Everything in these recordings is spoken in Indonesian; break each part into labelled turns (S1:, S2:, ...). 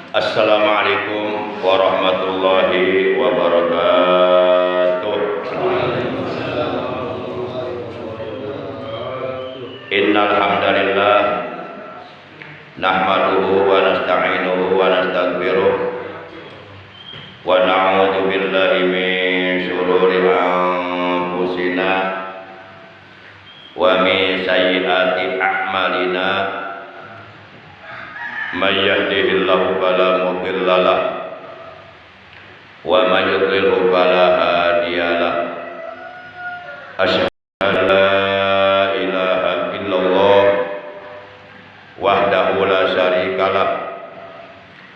S1: Assalamualaikum warahmatullahi wabarakatuh. Innal hamdalillah nahmaduhu wa nasta'inuhu wa nastaghfiruh wa na'udzu billahi min shururi anfusina wa min sayyiati a'malina. May yahdihillahu fala mudilla lahu wa may yudlilhu fala hadiya lahu. Asyhadu an la ilaha illallah wahdahu la syarika lahu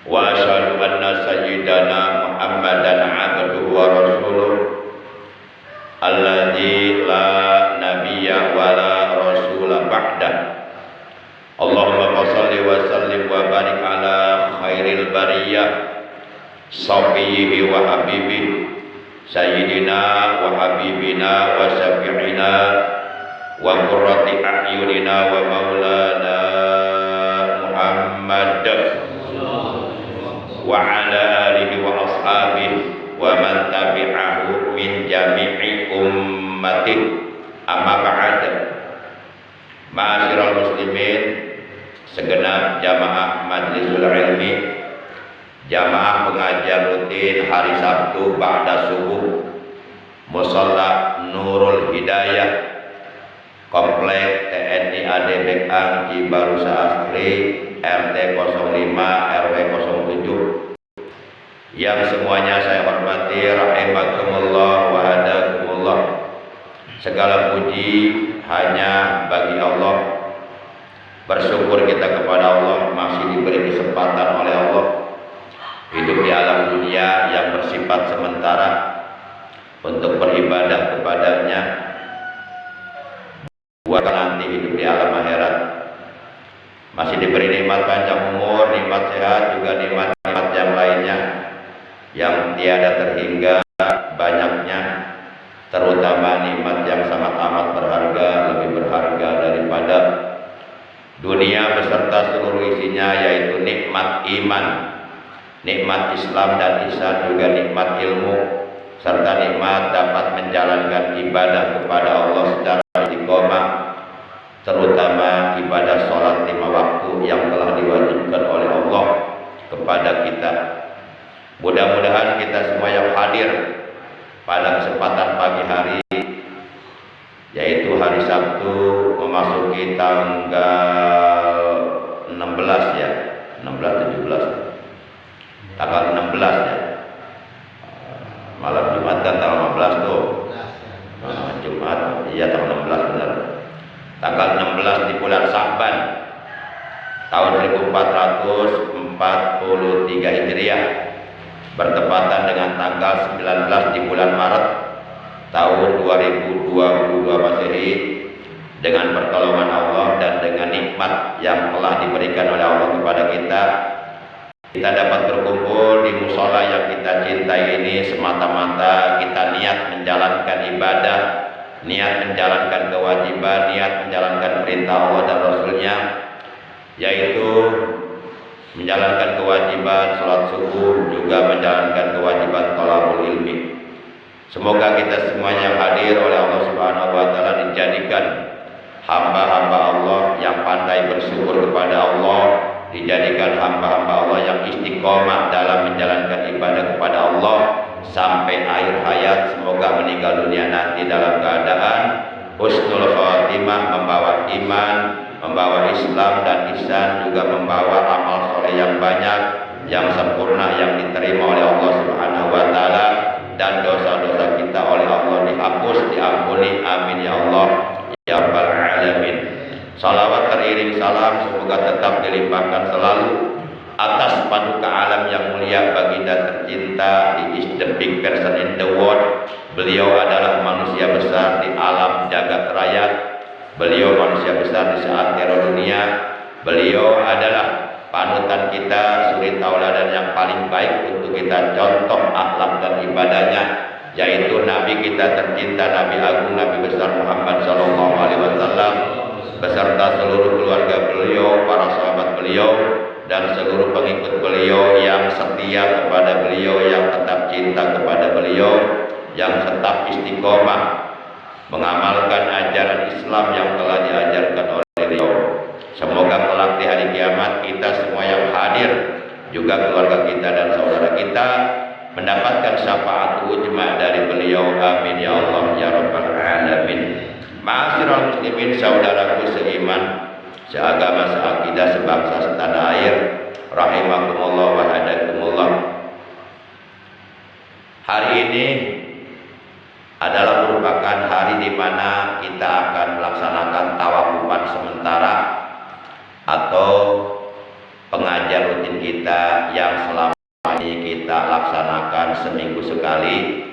S1: wa asyhadu anna sayyidana Muhammadan abduhu wa rasuluh alladzi la nabiyya wa la rasula ba'dah. Allahumma shalli wa sallim wa barik ala khairil bariyah safiyihi wa habibihi sayyidina wa habibina wa syafi'ina wa qurrati a'yunina wa maulana Muhammad wa ala alihi wa ashabihi wa man tabi'ahu min jami'i ummati. Amma ba'd. Ma'asyiral muslimin, segenap jamaah majlisul ilmi, jamaah pengajian rutin hari Sabtu ba'da subuh, Musalla Nurul Hidayah, Komplek TNI AD Bekang Cibarusah Asri, RT 05 RW 07, yang semuanya saya hormati, rahimakumullah wa hadakumullah. Segala puji hanya bagi Allah. Bersyukur kita kepada Allah masih diberi kesempatan oleh Allah hidup di alam dunia yang bersifat sementara untuk beribadah kepadanya, buat nanti hidup di alam akhirat. Masih diberi nikmat panjang umur, nikmat sehat, juga nikmat-nikmat yang lainnya yang tiada terhingga banyaknya, terutama nikmat yang sangat amat berharga, lebih berharga daripada dunia beserta seluruh isinya, yaitu nikmat iman, nikmat Islam dan ihsan, juga nikmat ilmu, serta nikmat dapat menjalankan ibadah kepada Allah secara istiqomah, terutama ibadah sholat 5 waktu yang telah diwajibkan oleh Allah kepada kita. Mudah-mudahan kita semua yang hadir pada kesempatan pagi hari, yaitu hari Sabtu memasuki tanggal 16 ya, 16-17, tanggal 16 ya, malam Jumat kan tanggal 15 tuh, Jumat, iya tanggal 16 benar, tanggal 16 di bulan Sa'ban tahun 1443 Hijriah, bertepatan dengan tanggal 19 di bulan Maret tahun 2022 Masehi. Dengan pertolongan Allah dan dengan nikmat yang telah diberikan oleh Allah kepada kita dapat berkumpul di musola yang kita cintai ini semata-mata kita niat menjalankan ibadah, niat menjalankan kewajiban, niat menjalankan perintah Allah dan Rasulnya, yaitu menjalankan kewajiban sholat subuh, juga menjalankan kewajiban thalabul ilmi. Semoga kita semuanya yang hadir oleh Allah Subhanahu wa taala dijadikan hamba-hamba Allah yang pandai bersyukur kepada Allah, dijadikan hamba-hamba Allah yang istiqomah dalam menjalankan ibadah kepada Allah sampai akhir hayat. Semoga meninggal dunia nanti dalam keadaan husnul khatimah, membawa iman, membawa Islam dan ihsan, juga membawa amal soleh yang banyak, yang sempurna, yang diterima oleh Allah Subhanahu wa taala, dan dosa-dosa kita oleh Allah dihapus, diampuni. Amin ya Allah ya rabbal alamin. Salawat teriring salam semoga tetap dilimpahkan selalu atas paduka alam yang mulia, baginda tercinta, he is the big person in the world. Beliau adalah manusia besar di alam jagat raya, beliau manusia besar di saat teror dunia, beliau adalah panutan kita, suri tauladan yang paling baik untuk kita contoh akhlak dan ibadahnya, yaitu Nabi kita tercinta, Nabi Agung, Nabi besar Muhammad SAW beserta seluruh keluarga beliau, para sahabat beliau, dan seluruh pengikut beliau yang setia kepada beliau, yang tetap cinta kepada beliau, yang tetap istiqomah mengamalkan ajaran Islam yang telah diajarkan oleh beliau. Semoga kelak di hari kiamat kita semua yang hadir, juga keluarga kita dan saudara kita, mendapatkan syafaat ujma dari beliau. Amin ya Allah ya rabbal alamin. Ma'asyiral muslimin, saudaraku seiman, seagama, seakidah, sebangsa, setanah air, rahimakumullah wa hadakumullah. Hari ini adalah merupakan hari di mana kita akan melaksanakan tawakufan sementara atau pengajian rutin kita yang selama ini kita laksanakan seminggu sekali,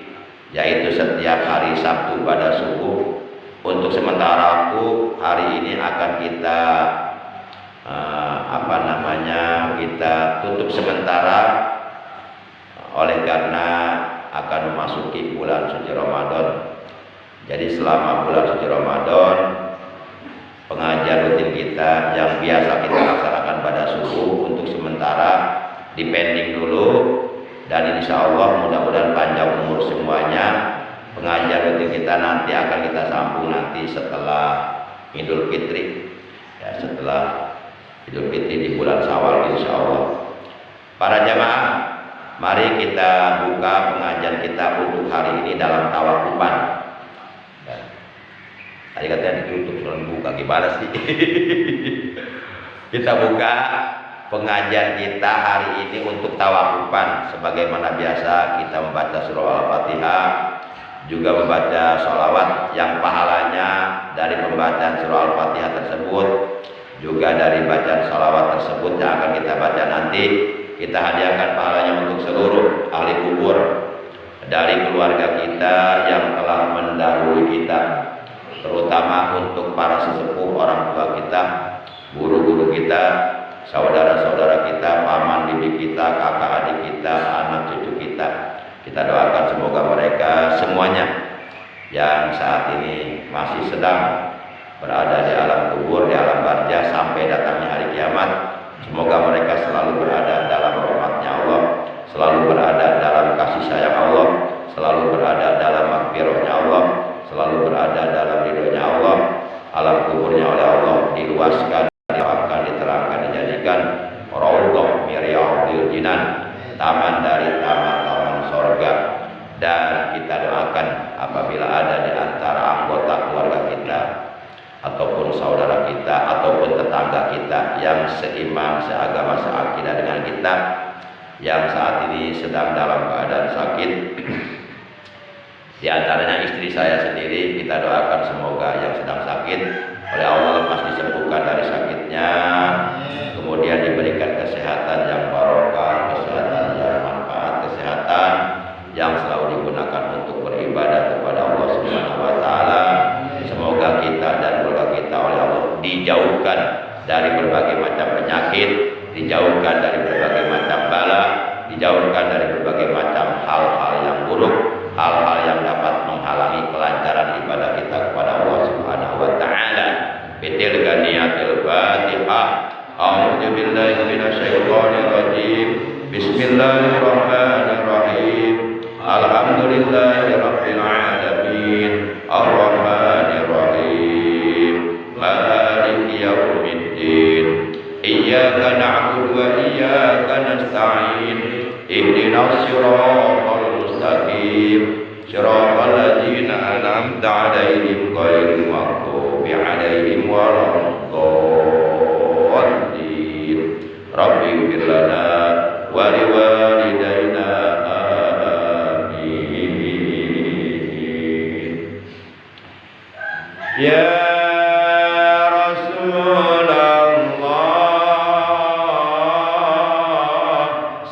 S1: yaitu setiap hari Sabtu pada subuh. Untuk sementara waktu hari ini akan kita kita tutup sementara, oleh karena akan memasuki bulan suci Ramadan. Jadi selama bulan suci Ramadan, pengajian rutin kita yang biasa kita laksanakan pada subuh untuk sementara dipending dulu, dan insya Allah mudah-mudahan panjang umur semuanya. Pengajian rutin kita nanti akan kita sambung nanti setelah Idul Fitri, ya, setelah Idul Fitri di bulan Syawal insya Allah. Para jamaah, mari kita buka pengajian kita untuk hari ini dalam tawakufan. Tadi katanya ditutup, sudah buka, gimana sih? Kita buka pengajian kita hari ini untuk tawakufan. Sebagaimana biasa kita membaca surah Al-Fatihah, juga membaca sholawat yang pahalanya dari pembacaan surah Al-Fatihah tersebut, juga dari bacaan sholawat tersebut yang akan kita baca nanti, kita hadiahkan pahalanya untuk seluruh ahli kubur dari keluarga kita yang telah mendahului kita, terutama untuk para sesepuh, orang tua kita, guru-guru kita, saudara-saudara kita, paman bibi kita, kakak adik kita, anak cucu kita. Kita doakan semoga mereka semuanya yang saat ini masih sedang berada di alam kubur, di alam barzah sampai datangnya hari kiamat, semoga mereka selalu berada dalam rahmatnya Allah, selalu berada dalam kasih sayang Allah, selalu berada dalam maghfirahnya Allah, selalu berada dalam ridhonya Allah. Alam kuburnya oleh Allah diluaskan, diakan, diterangkan, dijadikan raudhah min riyadhil jinan, taman dari taman-taman sorga. Dan kita doakan apabila ada di antara anggota keluarga kita ataupun saudara kita ataupun tetangga kita yang seiman, seagama, seakidah dengan kita, yang saat ini sedang dalam keadaan sakit, di antaranya istri saya sendiri, kita doakan semoga yang sedang sakit oleh Allah lepas disembuhkan dari sakitnya, kemudian diberikan kesehatan yang barokah, kesehatan yang manfaat, kesehatan yang selalu digunakan untuk beribadah kepada Allah Subhanahu wa taala. Semoga kita dan keluarga kita oleh Allah dijauhkan dari berbagai macam penyakit, dijauhkan dari berbagai macam bala, dijauhkan dari berbagai macam hal-hal yang buruk, hal-hal yang dapat menghalangi kelancaran ibadah kita kepada Allah Subhanahu wa taala. Bitil ganiyatil Fatihah. A'udzu billahi minasyaitonir rajim. Bismillahirrahmanirrahim. Alhamdulillahirabbil alamin. Arrahmanir rahim. Maliki yaumiddin. Iyyaka na'budu wa iyyaka nasta'in. Ihdinas siratal mustaqim. Siratal ladzina an'amta 'alaihim ghairil maghdubi 'alaihim waladdallin. Rabbi ighfir lana wa liwalidayna. Amin. Ya Rasulullah,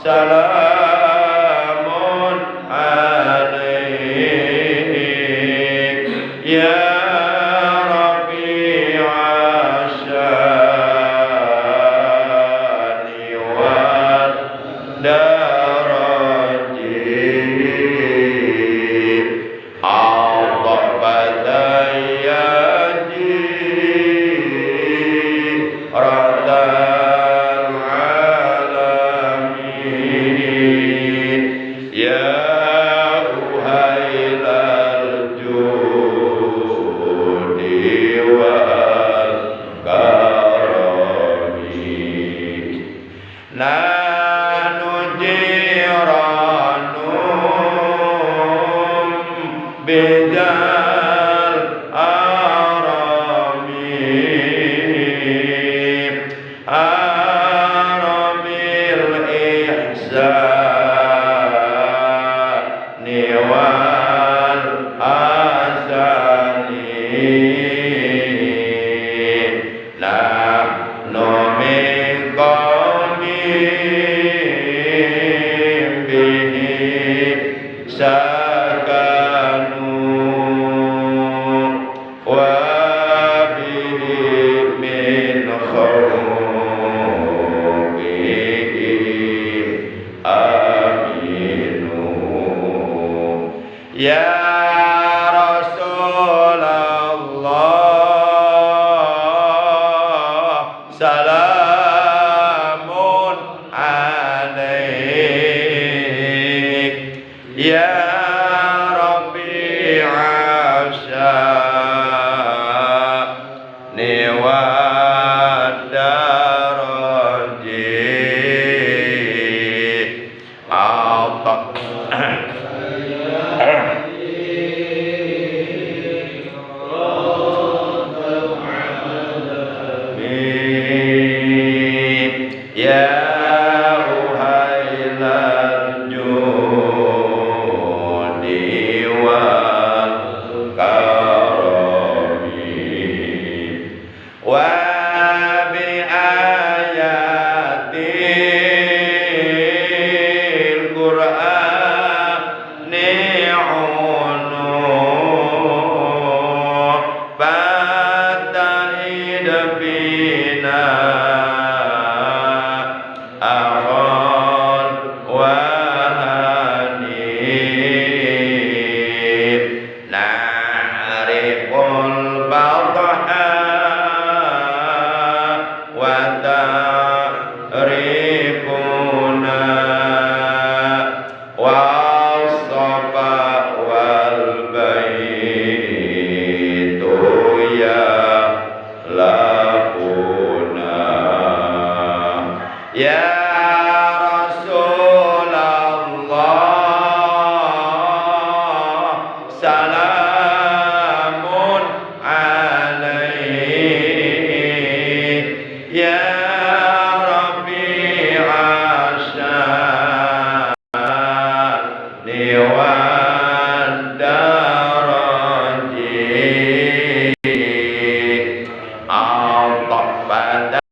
S1: salamun alaik. Ya Rafi'allah, nahnu min qaumin bihi sakanu wa bihi min khawfihim aminu. Ya Rasulullah, salamun alaik. Ya Rabbi asyani wa daraji. Ya uhailal judi wal karami wa bi ayatil Qur'ani unur fatahid bina akhon wahanib na'riful bataha wa ta'rifuna was-safa wal baitu ya lakuna. Ya Rasulullah, salamun alaik. Ya Rabbi asyani wa daraji. Al-Tabbatan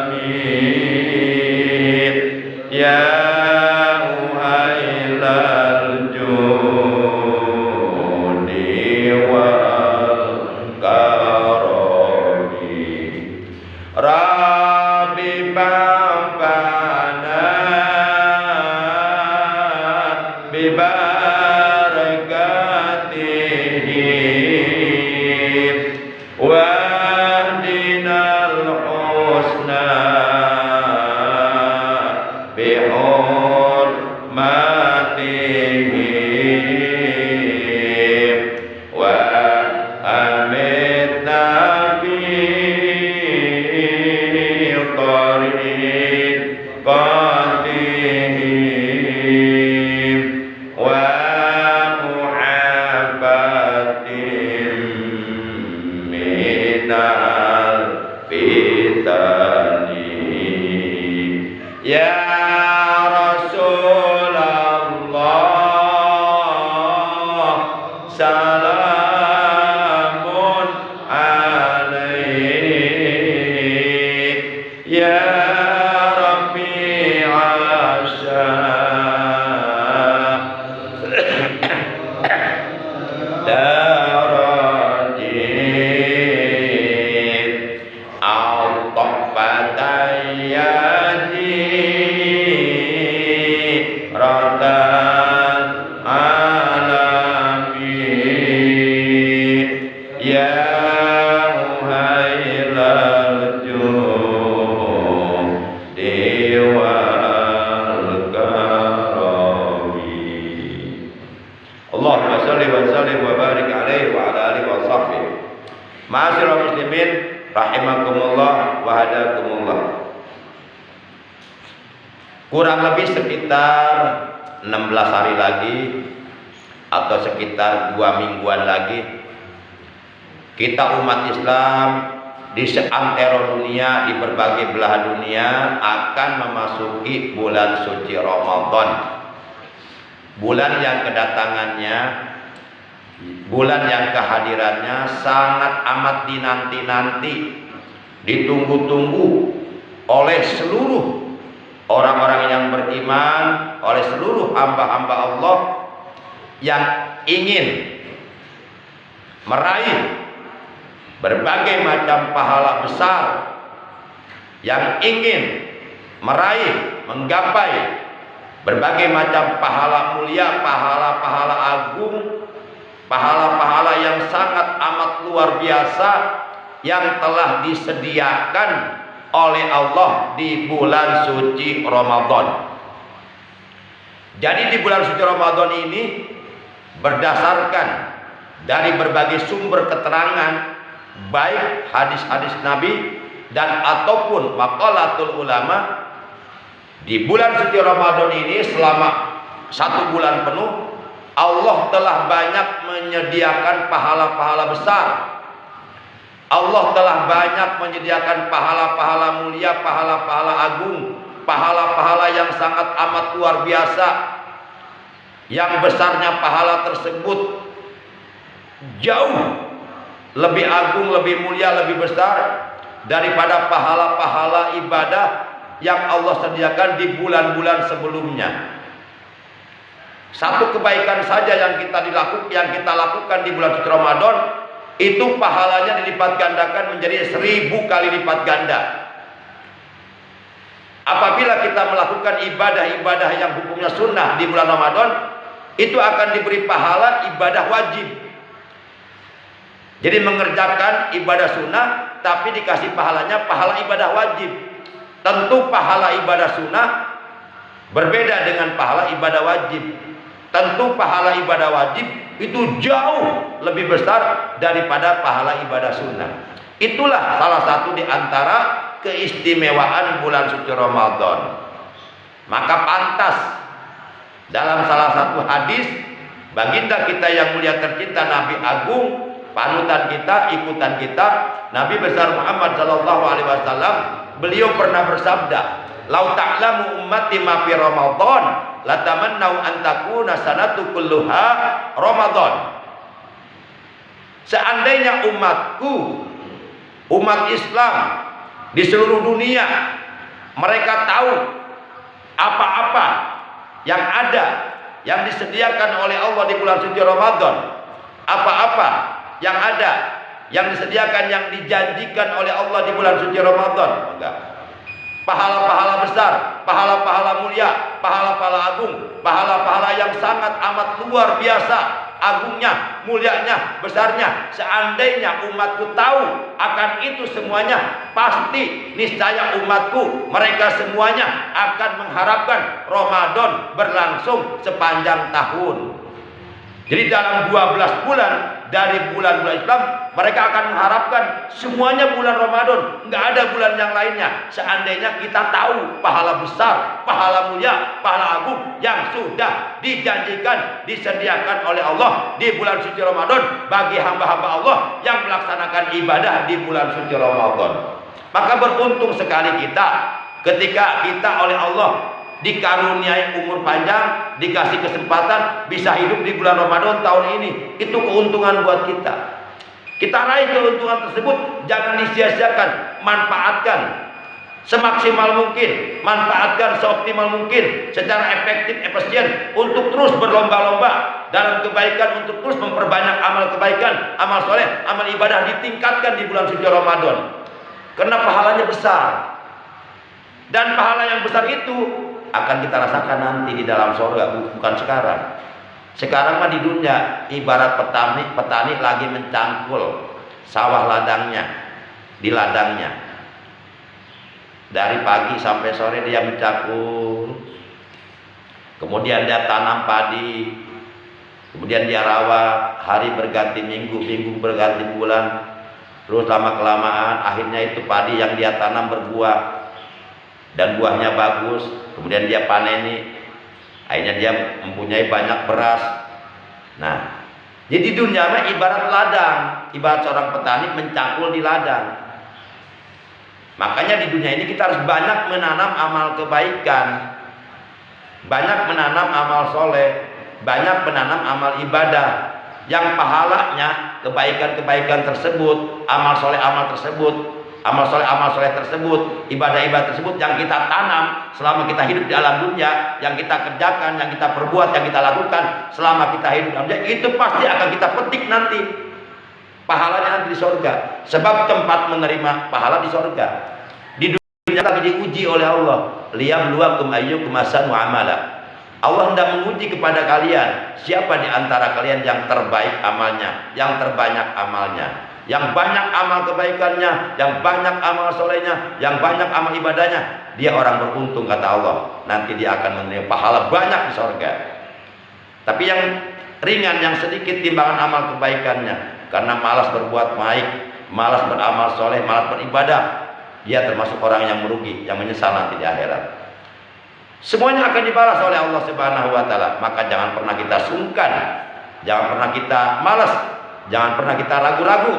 S1: alamin. Ya uhailal judi wal karami Rabbi bambana bibarakatihim wahdinal husna bihurmatihim wa amitna bi tariqatihim wa muhabbatin minal fitani. Ya Rasulullah, salamun alaik. Ya Rabbi asyani rotan alamin. Ya uhailal judi wal karami. Allahumma sholli wa sallim wa barik alaihi wa ala alihi wa sahbihi. Ma'asyiral muslimin rahimakumullah wa hadakumullah. Kurang lebih sekitar 16 hari lagi atau sekitar 2 mingguan lagi kita umat Islam di seantero dunia, di berbagai belahan dunia akan memasuki bulan suci Ramadan. bulan yang kedatangannya, bulan yang kehadirannya sangat amat dinanti-nanti, ditunggu-tunggu oleh seluruh orang-orang yang beriman, oleh seluruh hamba-hamba Allah yang ingin meraih berbagai macam pahala besar, yang ingin meraih, menggapai berbagai macam pahala mulia, pahala-pahala agung, pahala-pahala yang sangat amat luar biasa yang telah disediakan oleh Allah di bulan suci Ramadan. Jadi di bulan suci Ramadan ini, berdasarkan dari berbagai sumber keterangan, baik hadis-hadis Nabi dan ataupun maqalatul ulama, di bulan suci Ramadan ini selama 1 bulan penuh Allah telah banyak menyediakan pahala-pahala besar. Allah telah banyak menyediakan pahala-pahala mulia, pahala-pahala agung, pahala-pahala yang sangat amat luar biasa, yang besarnya pahala tersebut jauh lebih agung, lebih mulia, lebih besar daripada pahala-pahala ibadah yang Allah sediakan di bulan-bulan sebelumnya. Satu kebaikan saja yang kita lakukan di bulan suci Ramadan, itu pahalanya dilipat gandakan menjadi 1000 kali lipat ganda. Apabila kita melakukan ibadah-ibadah yang hukumnya sunnah di bulan Ramadan, itu akan diberi pahala ibadah wajib. Jadi mengerjakan ibadah sunnah tapi dikasih pahalanya pahala ibadah wajib. Tentu pahala ibadah sunnah berbeda dengan pahala ibadah wajib. Tentu pahala ibadah wajib itu jauh lebih besar daripada pahala ibadah sunnah. Itulah salah satu di antara keistimewaan bulan suci Ramadan. Maka pantas dalam salah satu hadis, baginda kita yang mulia tercinta, Nabi Agung, panutan kita, ikutan kita, Nabi besar Muhammad sallallahu alaihi wasallam, beliau pernah bersabda, "Lau ta'lamu ummati ma fi Ramadan, latamannau an takuna sanatu kulluha Ramadan." Seandainya umatku, umat Islam di seluruh dunia, mereka tahu apa-apa yang ada, yang disediakan oleh Allah di bulan suci Ramadan, apa-apa yang ada, yang disediakan, yang dijanjikan oleh Allah di bulan suci Ramadan, enggak, pahala-pahala besar, pahala-pahala mulia, pahala-pahala agung, pahala-pahala yang sangat amat luar biasa agungnya, mulianya, besarnya. Seandainya umatku tahu akan itu semuanya, pasti niscaya umatku, mereka semuanya akan mengharapkan Ramadan berlangsung sepanjang tahun. Jadi dalam 12 bulan dari bulan-bulan Islam, mereka akan mengharapkan semuanya bulan Ramadan, nggak ada bulan yang lainnya. Seandainya kita tahu pahala besar, pahala mulia, pahala agung yang sudah dijanjikan, disediakan oleh Allah di bulan suci Ramadan bagi hamba-hamba Allah yang melaksanakan ibadah di bulan suci Ramadan. Maka beruntung sekali kita ketika kita oleh Allah dikaruniai umur panjang, dikasih kesempatan bisa hidup di bulan Ramadan tahun ini. Itu keuntungan buat kita. Kita raih keuntungan tersebut, jangan disia-siakan, manfaatkan semaksimal mungkin, manfaatkan seoptimal mungkin, secara efektif, efisien, untuk terus berlomba-lomba dalam kebaikan, untuk terus memperbanyak amal kebaikan, amal soleh, amal ibadah, ditingkatkan di bulan suci Ramadan. Karena pahalanya besar. Dan pahala yang besar itu akan kita rasakan nanti di dalam surga, bukan sekarang. Sekarang mah di dunia ibarat petani lagi mencangkul sawah ladangnya, di ladangnya. Dari pagi sampai sore dia mencangkul. Kemudian dia tanam padi. Kemudian dia rawat, hari berganti minggu, minggu berganti bulan. Terus lama-kelamaan akhirnya itu padi yang dia tanam berbuah dan buahnya bagus, kemudian dia paneni, akhirnya dia mempunyai banyak beras. Nah, jadi dunia mah ibarat ladang, ibarat seorang petani mencangkul di ladang. Makanya di dunia ini kita harus banyak menanam amal kebaikan, banyak menanam amal soleh, banyak menanam amal ibadah yang pahalanya kebaikan-kebaikan tersebut, amal soleh tersebut, ibadah-ibadah tersebut yang kita tanam selama kita hidup di alam dunia, yang kita kerjakan, yang kita perbuat, yang kita lakukan selama kita hidup di alam dunia, itu pasti akan kita petik nanti pahalanya nanti di surga. Sebab tempat menerima pahala di surga. Di dunia lagi diuji oleh Allah. Liyabluwakum ayyukum ahsanu amala. Allah hendak menguji kepada kalian, siapa di antara kalian yang terbaik amalnya, yang terbanyak amalnya, yang banyak amal kebaikannya, yang banyak amal solehnya, yang banyak amal ibadahnya. Dia orang beruntung, kata Allah. Nanti dia akan menerima pahala banyak di surga. Tapi yang ringan, yang sedikit timbangan amal kebaikannya, karena malas berbuat baik, malas beramal soleh, malas beribadah, dia termasuk orang yang merugi, yang menyesal nanti di akhirat. Semuanya akan dibalas oleh Allah Subhanahu wa taala. Maka jangan pernah kita sungkan, jangan pernah kita malas, jangan pernah kita ragu-ragu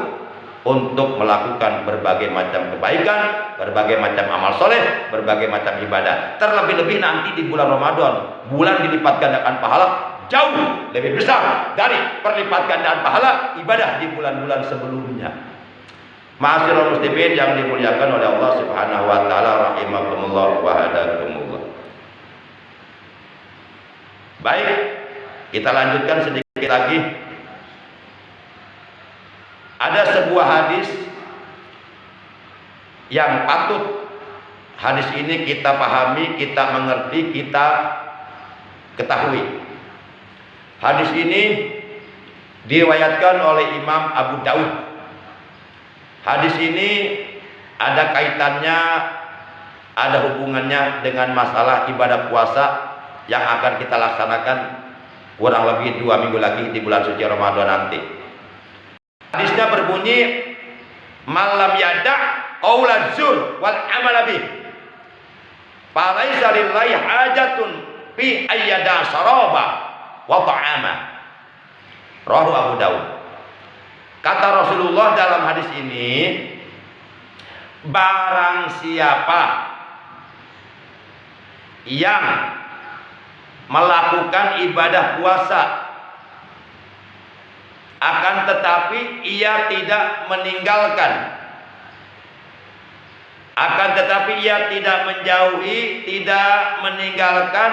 S1: untuk melakukan berbagai macam kebaikan, berbagai macam amal soleh, berbagai macam ibadah. Terlebih-lebih nanti di bulan Ramadan, bulan dilipat gandakan pahala jauh lebih besar dari perlipat gandaan pahala ibadah di bulan-bulan sebelumnya. Ma'asyiral muslimin yang dimuliakan oleh Allah Subhanahu wa taala, rahimakumullah wa hadakumullah. Baik, kita lanjutkan sedikit lagi. Ada sebuah hadis yang patut hadis ini kita pahami, kita mengerti, kita ketahui. Hadis ini diriwayatkan oleh Imam Abu Daud. Hadis ini ada kaitannya, ada hubungannya dengan masalah ibadah puasa yang akan kita laksanakan kurang lebih 2 minggu lagi di bulan suci Ramadan nanti. Hadisnya berbunyi, malam yada' qaulaz zur wal amal bih, falaisa lillahi hajatun fi ayyada saraba wa ta'ama. Rawahu Abu Daud. Kata Rasulullah dalam hadis ini, barang siapa yang melakukan ibadah puasa, akan tetapi ia tidak meninggalkan, akan tetapi ia tidak menjauhi, tidak meninggalkan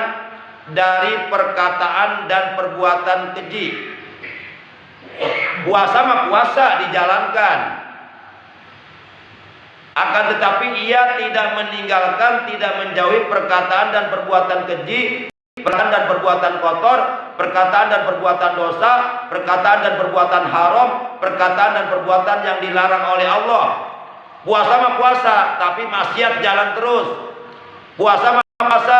S1: dari perkataan dan perbuatan keji. Puasa mah puasa dijalankan, akan tetapi ia tidak meninggalkan, tidak menjauhi perkataan dan perbuatan keji, perkataan dan perbuatan kotor, perkataan dan perbuatan dosa, perkataan dan perbuatan haram, perkataan dan perbuatan yang dilarang oleh Allah. Puasa mah puasa, tapi maksiat jalan terus. Puasa mah puasa,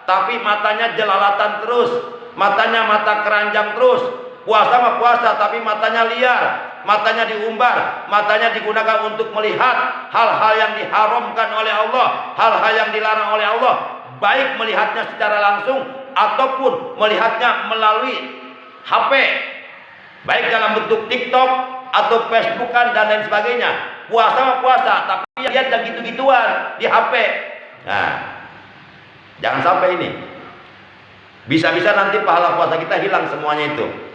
S1: tapi matanya jelalatan terus, matanya mata keranjang terus. Puasa mah puasa, tapi matanya liar, matanya diumbar, matanya digunakan untuk melihat hal-hal yang diharamkan oleh Allah, hal-hal yang dilarang oleh Allah, baik melihatnya secara langsung ataupun melihatnya melalui HP, baik dalam bentuk TikTok atau Facebookan dan lain sebagainya. Puasa mah puasa, tapi lihat yang gitu-gituan di HP. Nah, jangan sampai ini. Bisa-bisa nanti pahala puasa kita hilang semuanya itu.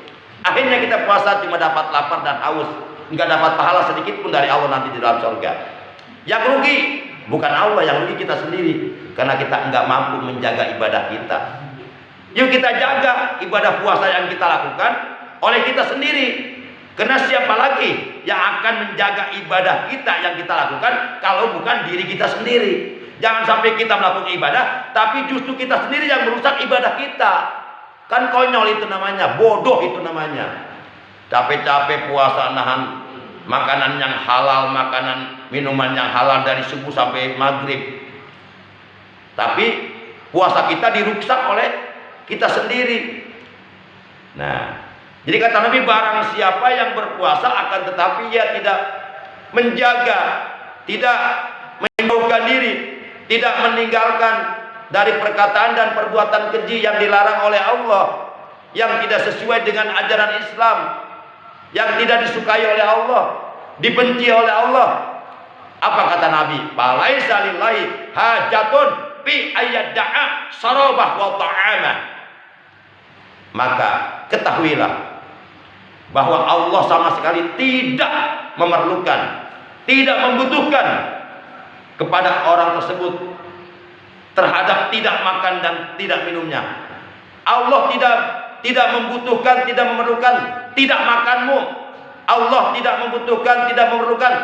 S1: Akhirnya kita puasa cuma dapat lapar dan haus, nggak dapat pahala sedikit pun dari Allah nanti di dalam surga. Yang rugi bukan Allah, yang rugi kita sendiri, karena kita nggak mampu menjaga ibadah kita. Yuk kita jaga ibadah puasa yang kita lakukan oleh kita sendiri. Karena siapa lagi yang akan menjaga ibadah kita yang kita lakukan kalau bukan diri kita sendiri. Jangan sampai kita melakukan ibadah, tapi justru kita sendiri yang merusak ibadah kita. Kan konyol itu namanya, bodoh itu namanya. Capek-capek puasa nahan makanan yang halal, makanan minuman yang halal dari subuh sampai maghrib. Tapi puasa kita dirusak oleh kita sendiri. Nah, jadi kata Nabi, barang siapa yang berpuasa akan tetapi ia tidak menjaga, tidak menjauhkan diri, tidak meninggalkan dari perkataan dan perbuatan keji yang dilarang oleh Allah, yang tidak sesuai dengan ajaran Islam, yang tidak disukai oleh Allah, dibenci oleh Allah. Apa kata Nabi? Falaisa lillahi hajatun fi ayyada'a sarabah wa ta'amah. maka ketahuilah bahwa Allah sama sekali tidak memerlukan, tidak membutuhkan kepada orang tersebut terhadap tidak makan dan tidak minumnya. Allah tidak membutuhkan, tidak memerlukan tidak makanmu. Allah tidak membutuhkan, tidak memerlukan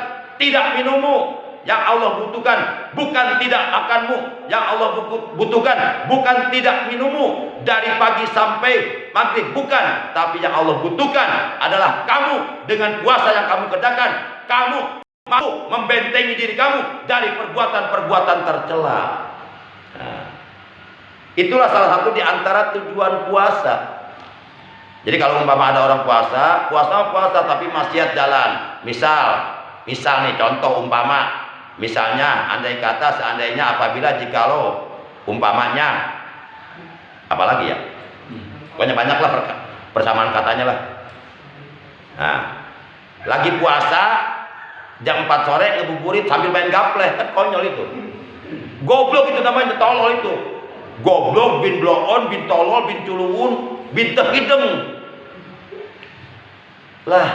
S1: tidak minummu. Yang Allah butuhkan bukan tidak makanmu. Yang Allah butuhkan bukan tidak minummu dari pagi sampai maghrib, bukan. Tapi yang Allah butuhkan adalah kamu dengan puasa yang kamu kerjakan. Kamu mampu membentengi diri kamu dari perbuatan-perbuatan tercela. Nah, itulah salah satu di antara tujuan puasa. Jadi kalau umpama ada orang puasa tapi maksiat jalan. Misal nih contoh umpama, misalnya andai kata seandainya apabila jikalau umpamanya apalagi ya, pokoknya banyaklah persamaan katanya lah. Nah, lagi puasa jam 4 sore ngebuburit sambil main gapleh, kan konyol itu. Goblok itu namanya, tolol itu. Goblok, bin bloon, bin tolol, bin culuun, bin tehideng. Lah,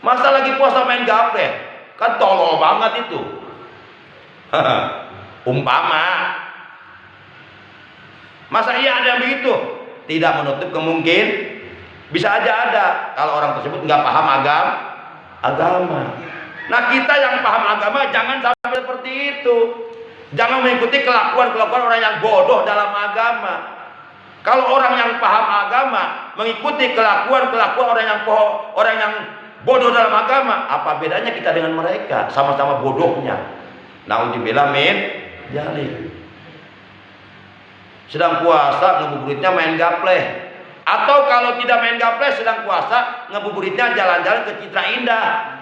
S1: masa lagi puasa main gapleh? Kan tolol banget itu. Umpama, masa iya ada yang begitu? Tidak menutup kemungkinan bisa aja ada kalau orang tersebut nggak paham agama. Nah, kita yang paham agama jangan sampai seperti itu. Jangan mengikuti kelakuan orang yang bodoh dalam agama. Kalau orang yang paham agama mengikuti kelakuan orang yang bodoh dalam agama, apa bedanya kita dengan mereka? Sama-sama bodohnya. Naudzubillah min dzalik. Sedang puasa ngebuburitnya main gapleh. Atau kalau tidak main gapleh sedang puasa ngebuburitnya jalan-jalan ke Citra Indah,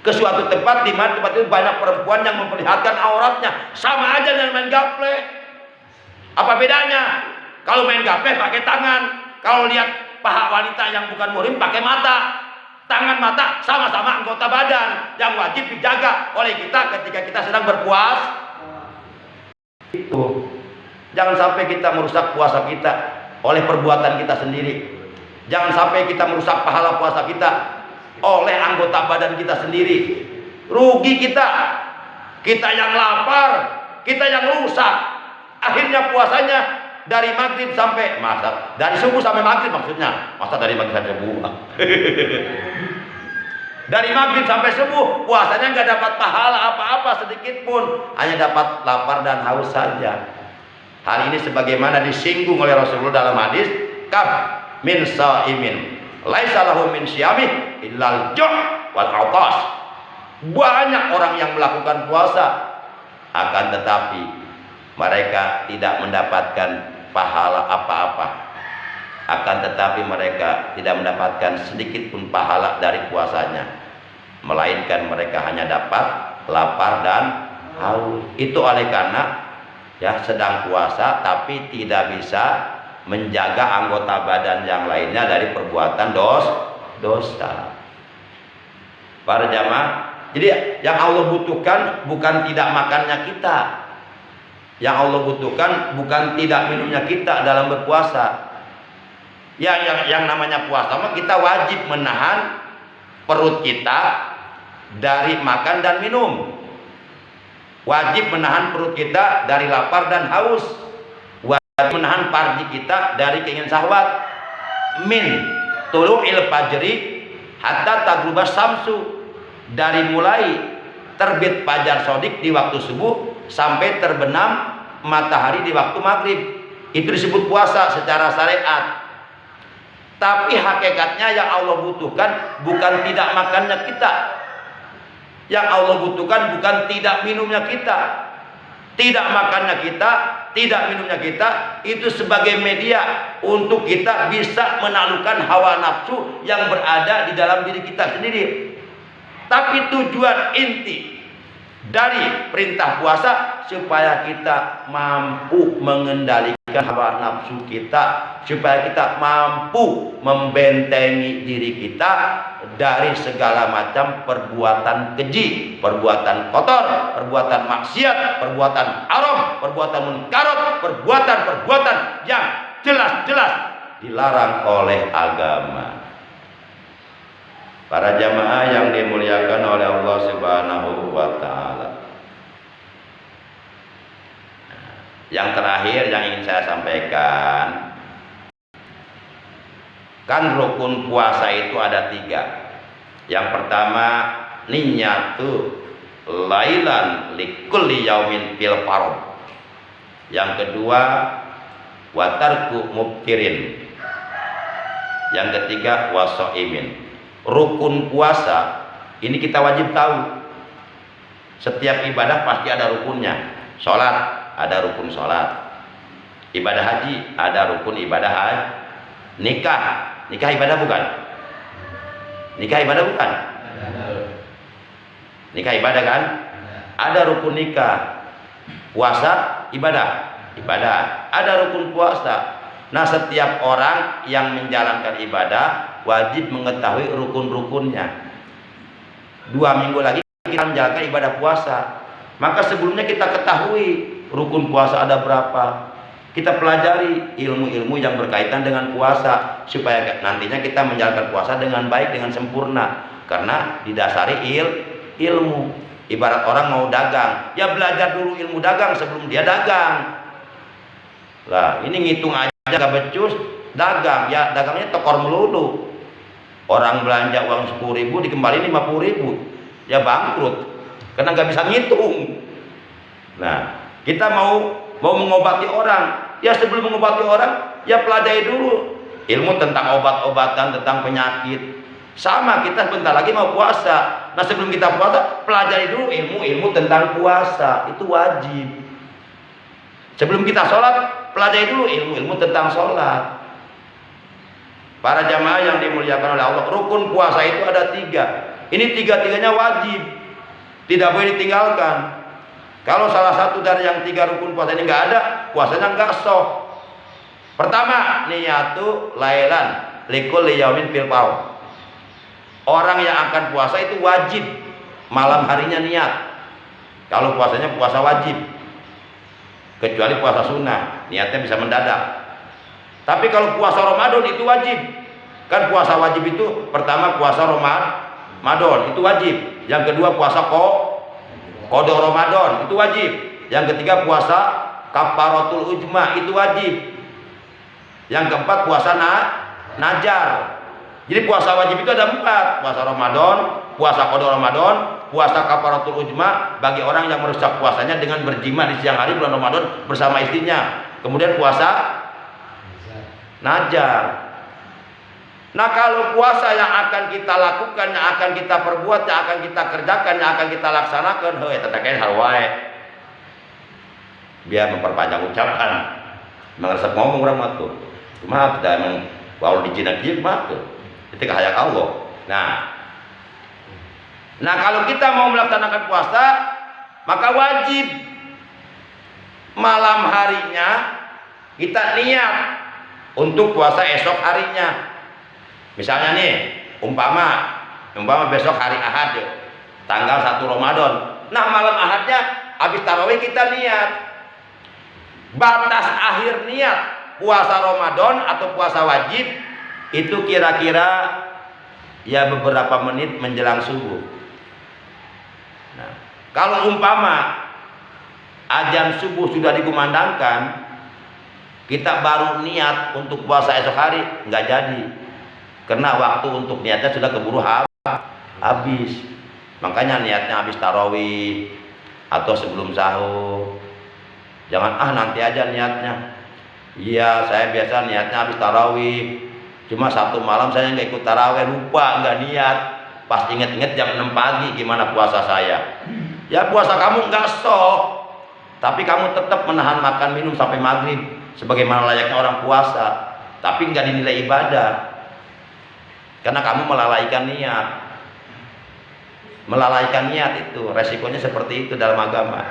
S1: ke suatu tempat di mana tempat itu banyak perempuan yang memperlihatkan auratnya. Sama aja dengan main gapleh. Apa bedanya? Kalau main gapleh pakai tangan, kalau lihat paha wanita yang bukan muhrim pakai mata. Tangan mata sama-sama anggota badan yang wajib dijaga oleh kita ketika kita sedang berpuasa. Itu. Jangan sampai kita merusak puasa kita oleh perbuatan kita sendiri. Jangan sampai kita merusak pahala puasa kita oleh anggota badan kita sendiri. Rugi kita. Kita yang lapar, kita yang rusak. Akhirnya puasanya dari maghrib sampai dari subuh sampai maghrib maksudnya. Masa dari maghrib sampai subuh? Dari maghrib sampai subuh puasanya nggak dapat pahala apa-apa sedikit pun, hanya dapat lapar dan haus saja. Hal ini sebagaimana disinggung oleh Rasulullah dalam hadis, kam min shaimin laisa lahu min syiyamih illal ju' wal 'atas. Banyak orang yang melakukan puasa akan tetapi mereka tidak mendapatkan pahala apa-apa. Akan tetapi mereka tidak mendapatkan sedikit pun pahala dari puasanya, melainkan mereka hanya dapat lapar dan haus. Itu oleh karena sedang puasa tapi tidak bisa menjaga anggota badan yang lainnya dari perbuatan dosa. Para jamaah, jadi yang Allah butuhkan bukan tidak makannya kita. Yang Allah butuhkan bukan tidak minumnya kita dalam berpuasa. Yang namanya puasa mah kita wajib menahan perut kita dari makan dan minum. Wajib menahan perut kita dari lapar dan haus. Wajib menahan farji kita dari keinginan syahwat. Min tulu'il fajri hatta taghrubas samsu. Dari mulai terbit fajar shadiq di waktu subuh sampai terbenam matahari di waktu maghrib. Itu disebut puasa secara syariat. Tapi hakikatnya yang Allah butuhkan bukan tidak makannya kita. Yang Allah butuhkan bukan tidak minumnya kita. Tidak makannya kita, tidak minumnya kita, itu sebagai media untuk kita bisa menaklukkan hawa nafsu yang berada di dalam diri kita sendiri. Tapi tujuan inti dari perintah puasa supaya kita mampu mengendalikan hawa nafsu kita, supaya kita mampu membentengi diri kita dari segala macam perbuatan keji, perbuatan kotor, perbuatan maksiat, perbuatan haram, perbuatan munkarat, perbuatan yang jelas-jelas dilarang oleh agama. Para jamaah yang dimuliakan oleh Allah Subhanahu wa taala. Yang terakhir yang ingin saya sampaikan, kan rukun puasa itu ada 3. Yang pertama, niyatu lailan likulli yaumin fil fard. Yang kedua, watarku mubtirin. Yang ketiga, wasoimin. Rukun puasa ini kita wajib tahu. Setiap ibadah pasti ada rukunnya. Sholat ada rukun sholat. Ibadah haji ada rukun ibadah haji. Nikah ibadah bukan? Nikah ibadah bukan? Nikah ibadah kan? Ada rukun nikah. Puasa ibadah. Ada rukun puasa. Nah, setiap orang yang menjalankan ibadah wajib mengetahui rukun-rukunnya. 2 minggu lagi kita menjalankan ibadah puasa. Maka sebelumnya kita ketahui rukun puasa ada berapa. Kita pelajari ilmu-ilmu yang berkaitan dengan puasa supaya nantinya kita menjalankan puasa dengan baik, dengan sempurna. Karena didasari ilmu. Ibarat orang mau dagang, ya belajar dulu ilmu dagang sebelum dia dagang. Lah, ini ngitung aja gak becus, dagang, ya dagangnya tekor melulu. Orang belanja uang 10.000 dikembaliin 50.000, ya bangkrut karena nggak bisa ngitung. Nah, kita mau mengobati orang, ya sebelum mengobati orang, ya pelajari dulu ilmu tentang obat-obatan, tentang penyakit. Sama, kita bentar lagi mau puasa. Nah, sebelum kita puasa, pelajari dulu ilmu-ilmu tentang puasa, itu wajib. Sebelum kita sholat, pelajari dulu ilmu-ilmu tentang sholat. Para jamaah yang dimuliakan oleh Allah, rukun puasa itu ada 3. Ini 3-tiganya wajib, tidak boleh ditinggalkan. Kalau salah satu dari yang 3 rukun puasa ini nggak ada, puasanya nggak sah. Pertama, niyatu lailan likulli yaumin fil fard. Orang yang akan puasa itu wajib malam harinya niat. Kalau puasanya puasa wajib, kecuali puasa sunnah, niatnya bisa mendadak. Tapi kalau puasa Ramadan itu wajib. Kan puasa wajib itu pertama puasa Ramadan itu wajib. Yang kedua puasa qada Ramadan itu wajib. Yang ketiga puasa kafaratul ujma itu wajib. Yang keempat puasa najar. Jadi puasa wajib itu ada 4. Puasa Ramadan, puasa qada Ramadan, puasa kafaratul ujma bagi orang yang merusak puasanya dengan berjima di siang hari bulan Ramadan bersama istrinya. Kemudian puasa najar. Nah, kalau puasa yang akan kita lakukan, yang akan kita perbuat, yang akan kita kerjakan, yang akan kita laksanakan, tetapi harwae. Biar memperpanjang ucapan. Mengeresep ngomong orang mah tuh. Cuma tidak emang walau dijinak mah tuh. Itu kayak Allah. Nah, kalau kita mau melaksanakan puasa, maka wajib malam harinya kita niat untuk puasa esok harinya. Misalnya nih, umpama besok hari Ahad ya, tanggal 1 Ramadan. Nah, malam Ahadnya habis tarawih kita niat. Batas akhir niat puasa Ramadan atau puasa wajib itu kira-kira ya beberapa menit menjelang subuh. Nah, kalau umpama azan subuh sudah dikumandangkan, kita baru niat untuk puasa esok hari, nggak jadi, karena waktu untuk niatnya sudah keburu habis. Makanya niatnya habis tarawih atau sebelum sahur. Jangan nanti aja niatnya. Iya, saya biasa niatnya habis tarawih. Cuma satu malam saya nggak ikut tarawih, lupa, nggak niat. Pas inget-inget jam 6 pagi, gimana puasa saya? Ya puasa kamu nggak sah, tapi kamu tetap menahan makan minum sampai maghrib, sebagaimana layaknya orang puasa. Tapi nggak dinilai ibadah, karena kamu melalaikan niat. Melalaikan niat itu resikonya seperti itu dalam agama.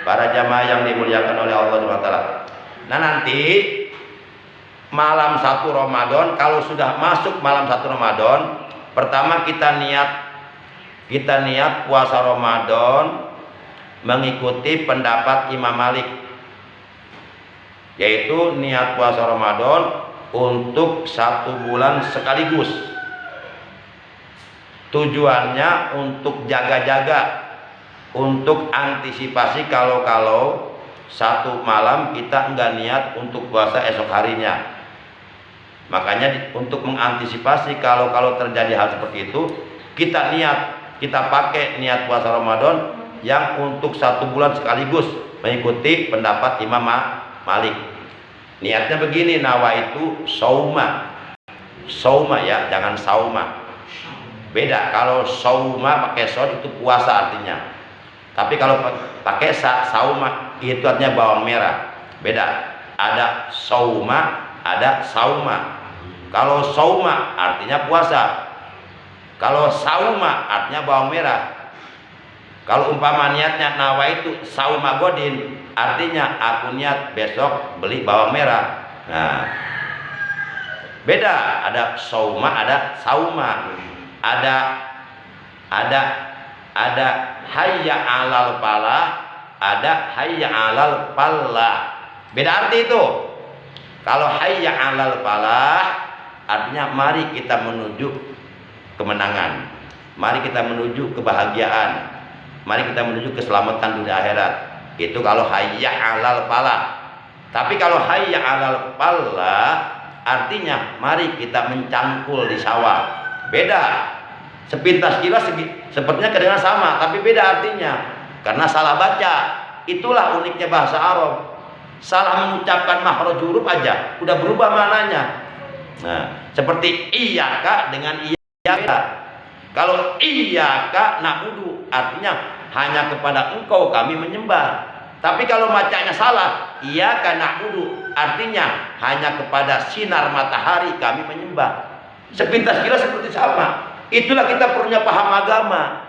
S1: Para jamaah yang dimuliakan oleh Allah Subhanahu wa taala. Nah, nanti malam 1 Ramadan, kalau sudah masuk malam 1 Ramadan, pertama kita niat puasa Ramadan mengikuti pendapat Imam Malik, yaitu niat puasa Ramadan untuk 1 bulan sekaligus. Tujuannya untuk jaga-jaga, untuk antisipasi kalau 1 malam kita enggak niat untuk puasa esok harinya. Makanya untuk mengantisipasi kalau terjadi hal seperti itu, kita pakai niat puasa Ramadan yang untuk 1 bulan sekaligus, mengikuti pendapat Imam Malik. Niatnya begini, nawaitu sauma ya, jangan sauma. Beda, kalau sauma pakai sod itu puasa artinya. Tapi kalau pakai sauma itu artinya bawang merah. Beda, ada sauma, ada sauma. Kalau sauma artinya puasa. Kalau sauma artinya bawang merah. Kalau umpama niatnya nawaitu sauma godin, artinya aku niat besok beli bawang merah. Nah, beda, ada sauma, ada sauma. Ada hayya alal falah, ada hayya alal falah. Beda arti itu. Kalau hayya alal falah artinya mari kita menuju kemenangan, mari kita menuju kebahagiaan, mari kita menuju keselamatan dunia akhirat. Itu kalau hayya alal falah. Tapi kalau hayya alal falah artinya mari kita mencangkul di sawah. Beda. Sepintas kilas sepertinya kedengaran sama, tapi beda artinya. Karena salah baca. Itulah uniknya bahasa Arab. Salah mengucapkan makhraj huruf aja udah berubah maknanya. Nah, seperti iyyaka dengan iyyaka. Kalau iyyaka na'budu artinya hanya kepada engkau kami menyembah. Tapi kalau bacanya salah, iyyaka na'budu artinya hanya kepada sinar matahari kami menyembah. Sepintas kira seperti sama. Itulah kita perlunya paham agama.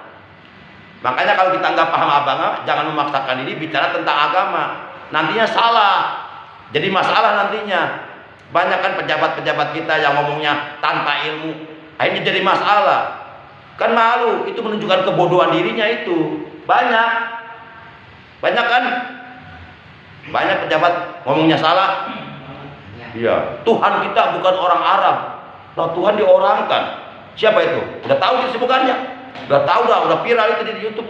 S1: Makanya kalau kita nggak paham agama, jangan memaksakan diri bicara tentang agama. Nantinya salah. Jadi masalah nantinya. Banyak kan pejabat-pejabat kita yang ngomongnya tanpa ilmu, akhirnya jadi masalah. Kan malu, itu menunjukkan kebodohan dirinya itu. Banyak kan? Banyak pejabat ngomongnya salah. Iya, Tuhan kita bukan orang Arab. Nah, Tuhan diorangkan. Siapa itu? Udah tahu kesibukannya? Udah tahu udah viral itu di YouTube.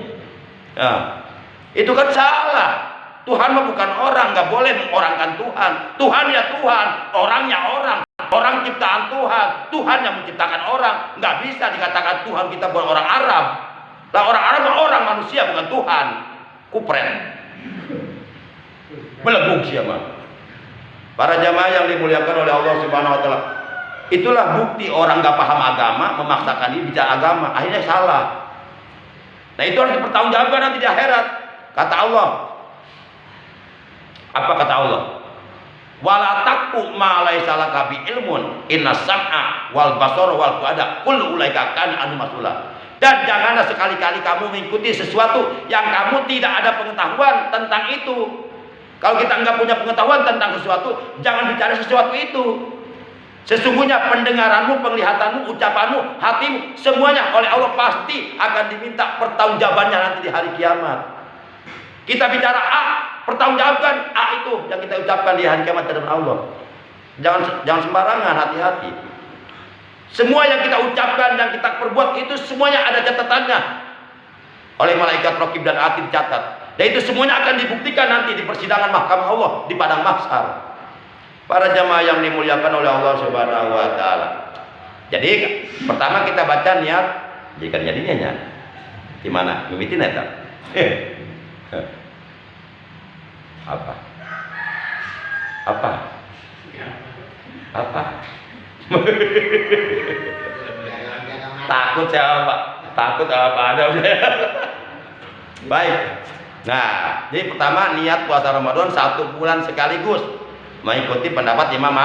S1: Nah, itu kan salah. Tuhan mah bukan orang, nggak boleh mengorangkan Tuhan. Tuhan ya Tuhan, orangnya orang. Orang ciptaan Tuhan. Tuhan yang menciptakan orang. Nggak bisa dikatakan Tuhan kita bukan orang Arab. Lah orang Arab mah orang, manusia bukan Tuhan. Kupret. Belebung siapa? Para jamaah yang dimuliakan oleh Allah Subhanahu wa taala. Itulah bukti orang nggak paham agama memaksakan diri bicara agama, akhirnya salah. Nah, itu harus dipertanggungjawabkan nanti di akhirat. Kata Allah. Apa kata Allah? Wala taqu ma laisa laka bi ilmun inna sam'a wal basara wal fuada kullu ulaika kana anhu mas'ula. Dan janganlah sekali-kali kamu mengikuti sesuatu yang kamu tidak ada pengetahuan tentang itu. Kalau kita nggak punya pengetahuan tentang sesuatu, jangan bicara sesuatu itu. Sesungguhnya pendengaranmu, penglihatanmu, ucapanmu, hatimu, semuanya oleh Allah pasti akan diminta pertanggungjawabannya nanti di hari kiamat. Kita bicara A, pertanggungjawabkan A itu yang kita ucapkan di hari kiamat hadapan Allah. Jangan sembarangan, hati-hati. Semua yang kita ucapkan, yang kita perbuat itu semuanya ada catatannya oleh malaikat Raqib dan Atid dicatat. Dan itu semuanya akan dibuktikan nanti di persidangan mahkamah Allah di padang mahsyar. Para jamaah yang dimuliakan oleh Allah Subhanahu wa taala. Jadi pertama kita baca niat, jika jadinya di mana? Mimitin eta. Apa? Takut siapa? Takut apa ada? Baik. Nah, jadi pertama niat puasa Ramadan 1 bulan sekaligus, mengikuti pendapat Imam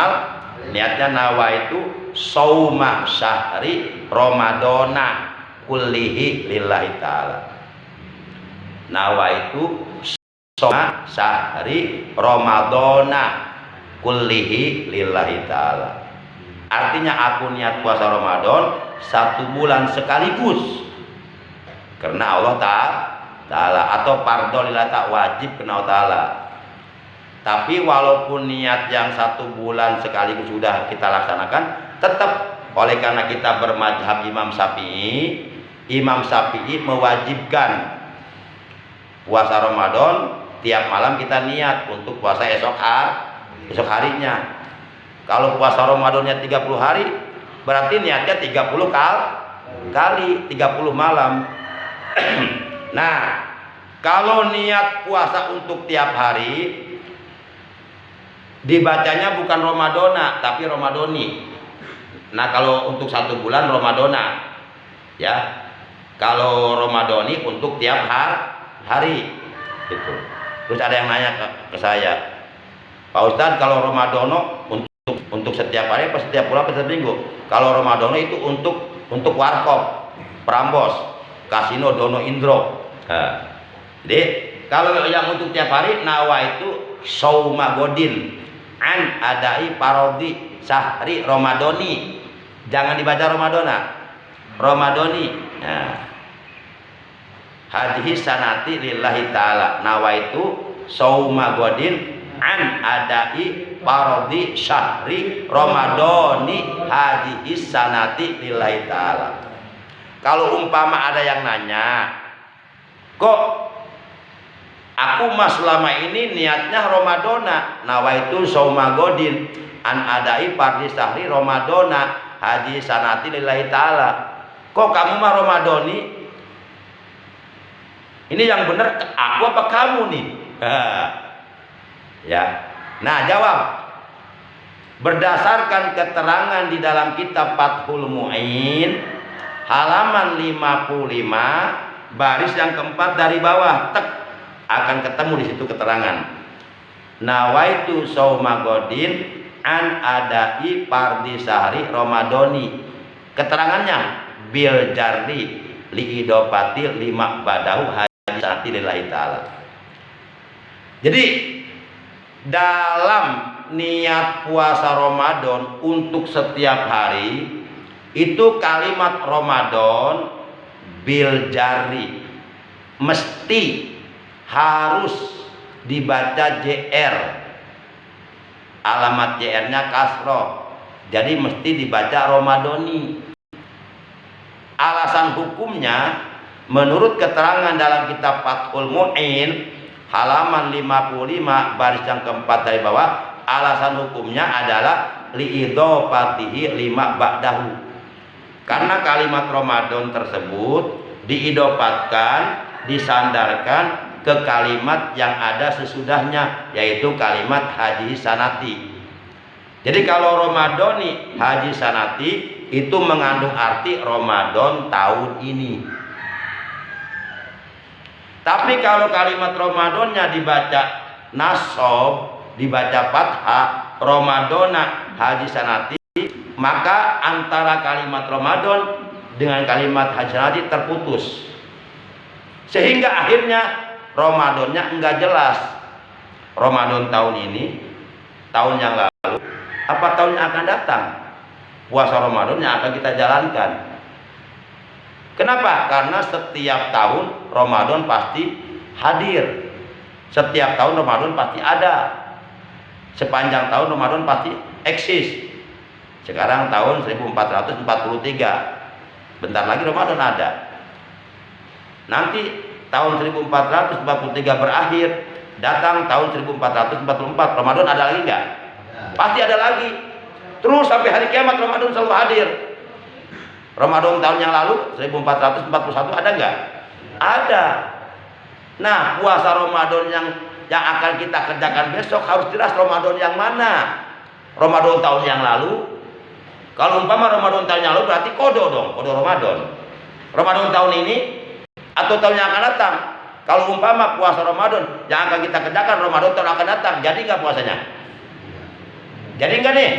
S1: niatnya nawaitu sauma syahri Ramadana kullihi lillahi ta'ala. Nawaitu sauma syahri Ramadana kullihi lillahi ta'ala. Artinya aku niat puasa Ramadan 1 bulan sekaligus karena Allah Ta'ala atau fardhu lillahi ta'ala, wajib kena Allah Ta'ala. Tapi walaupun niat yang 1 bulan sekaligus sudah kita laksanakan, tetap oleh karena kita bermadzhab Imam Syafi'i mewajibkan puasa Ramadan tiap malam kita niat untuk puasa esok harinya. Kalau puasa Ramadannya 30 hari, berarti niatnya 30 kali 30 malam. Nah, kalau niat puasa untuk tiap hari, dibacanya bukan Ramadona tapi Ramadoni. Nah, kalau untuk 1 bulan Ramadona, ya. Kalau Ramadoni untuk tiap hari, gitu. Terus ada yang nanya ke saya, Pak Ustadz, kalau Ramadono untuk setiap hari, apa setiap bulan, apa setiap minggu? Kalau Ramadono itu untuk warkop, Prambos, Kasino Dono Indro. Nah, jadi kalau yang untuk tiap hari, nawa itu sauma godin an adai parodi sahri Ramadoni. Jangan dibaca Ramadona, Ramadoni. Nah, hadhihi sanati lillahi ta'ala. Nawa itu sauma godin an adai parodi syahri Ramadoni hadhihi sanati lillahi ta'ala. Kalau umpama ada yang nanya, kok aku mas selama ini niatnya Ramadona, nawaitu saumagodin an adai pardi sahri Ramadona haji sanati lillahi ta'ala. Kok kamu mah Ramadoni? Ini yang benar aku apa kamu nih? Ya. Nah, jawab. Berdasarkan keterangan di dalam kitab Fathul Mu'in halaman 55 baris yang keempat dari bawah, tek, akan ketemu di situ keterangan. Nawaitu saumagodin an adai pardi sahri Ramadoni. Keterangannya bil jarri li idopati 5 badahu haji sanati lillahi ta'ala. Jadi dalam niat puasa Ramadan untuk setiap hari itu kalimat Ramadan bil jari mesti harus dibaca JR, alamat JR-nya kasroh, jadi mesti dibaca Ramadoni. Alasan hukumnya menurut keterangan dalam kitab Fathul Mu'in halaman 55 baris yang keempat dari bawah, alasan hukumnya adalah liidopatihi 5 ba'dahu. Karena kalimat Ramadan tersebut diidopatkan, disandarkan ke kalimat yang ada sesudahnya, yaitu kalimat haji sanati. Jadi kalau Ramadoni haji sanati itu mengandung arti Ramadan tahun ini. Tapi kalau kalimat Ramadannya dibaca nasab, dibaca fathah, Ramadona haji sanati, maka antara kalimat Ramadan dengan kalimat haji sanati terputus, sehingga akhirnya Ramadannya enggak jelas. Ramadan tahun ini, tahun yang lalu, apa tahun yang akan datang? Puasa Ramadan yang akan kita jalankan. Kenapa? Karena setiap tahun Ramadan pasti hadir. Setiap tahun Ramadan pasti ada. Sepanjang tahun Ramadan pasti eksis. Sekarang tahun 1443. Bentar lagi Ramadan ada. Nanti tahun 1443 berakhir, datang tahun 1444. Ramadan ada lagi enggak? Pasti ada lagi. Terus sampai hari kiamat Ramadan selalu hadir. Ramadan tahun yang lalu 1441 ada enggak? Ada. Nah, puasa Ramadan yang akan kita kerjakan besok harus jelas Ramadan yang mana. Ramadan tahun yang lalu. Kalau umpama Ramadan tahun yang lalu berarti kodo dong, kodo Ramadan. Ramadan tahun ini atau tahun yang akan datang. Kalau umpama puasa Ramadan yang akan kita kerjakan Ramadan tahun akan datang, jadi enggak puasanya? Jadi enggak nih?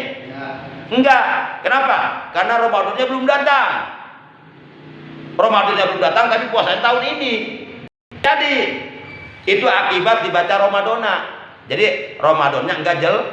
S1: Enggak. Kenapa? Karena Ramadannya belum datang. Ramadannya belum datang tapi puasanya tahun ini. Jadi itu akibat dibaca Ramadona. Jadi Ramadannya enggak jelas.